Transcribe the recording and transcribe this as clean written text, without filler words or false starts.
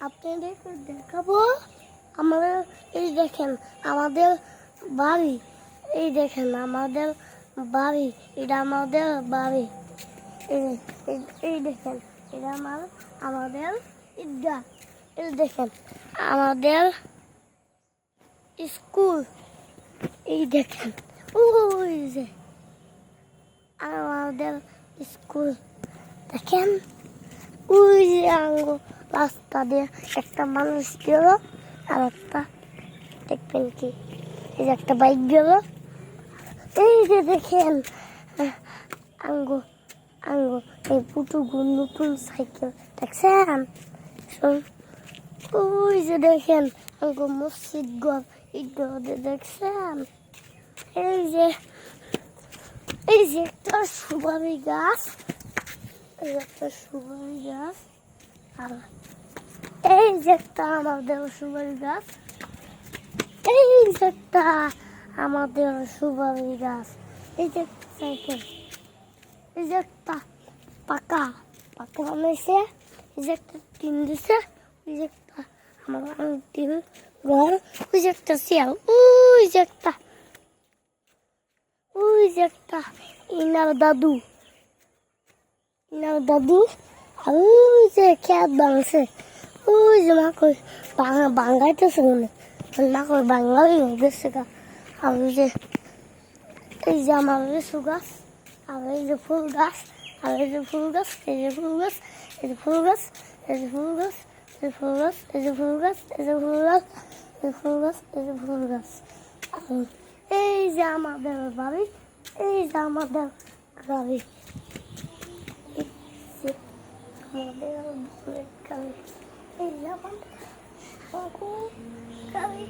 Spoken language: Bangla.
আপনাদেরকে দেখাবো আমাদের এই দেখেন আমাদের বাড়ি, এই দেখেন আমাদের বাড়ি, এটা আমাদের বাড়ি, এই দেখেন এটা আমাদের ঈদগাহ, এই দেখেন আমাদের স্কুল, এই দেখেন ওই যে আমাদের স্কুল দেখেন, ওই যে আঙ্গো রাস্তা দিয়ে একটা মানুষ গেল, আর একটা দেখবেন কি এই যে একটা বাইক গেল, এই যে দেখেন আঙ্গো আঙ্গো এই পুটুগুন নতুন সাইকেল দেখছেন, ওই যে দেখেন আঙ্গো মসজিদ ঘর ঈদগাহ দেখছেন, এই যে একটা সুপারি গাছ, এই একটা সুপারি গাছ, আর এই যে একটা আমাদের সুপারি গাছ, এই যে একটা আমাদের সুপারি গাছ, এই যে একটা সাইকেল, এই যে একটা পাকা বানাইছে, এই যে একটা টিন দিছে, ওই যে একটা আমার টিন ঘর, ওই যে একটা শিয়াল, ওই যে একটা ইনার দাদু, আর ওই যে খেত ভাঙছে, ওই যে মাকড় ভাঙাইতেছে মনে মাকড় ভাঙাই গেছে গা, আর ওই যে এই যে আমার লিচু গাছ, আর এই যে ফুল গাছ, আর এই যে ফুল গাছ, এই যে ফুল গাছ, এই যে ফুল গাছ, এই যে ফুল গাছ, এই যে ফুল গাছ, এই যে ফুল গাছ, এই যে ফুল গাছ, এই যে ফুল গাছ, এই যে ফুল গাছ, এই যে আমাদের বাড়ি, এই যে আমাদের গাড়ি, আমাদের গাড়ি, এই যে আমাদের গাড়ি।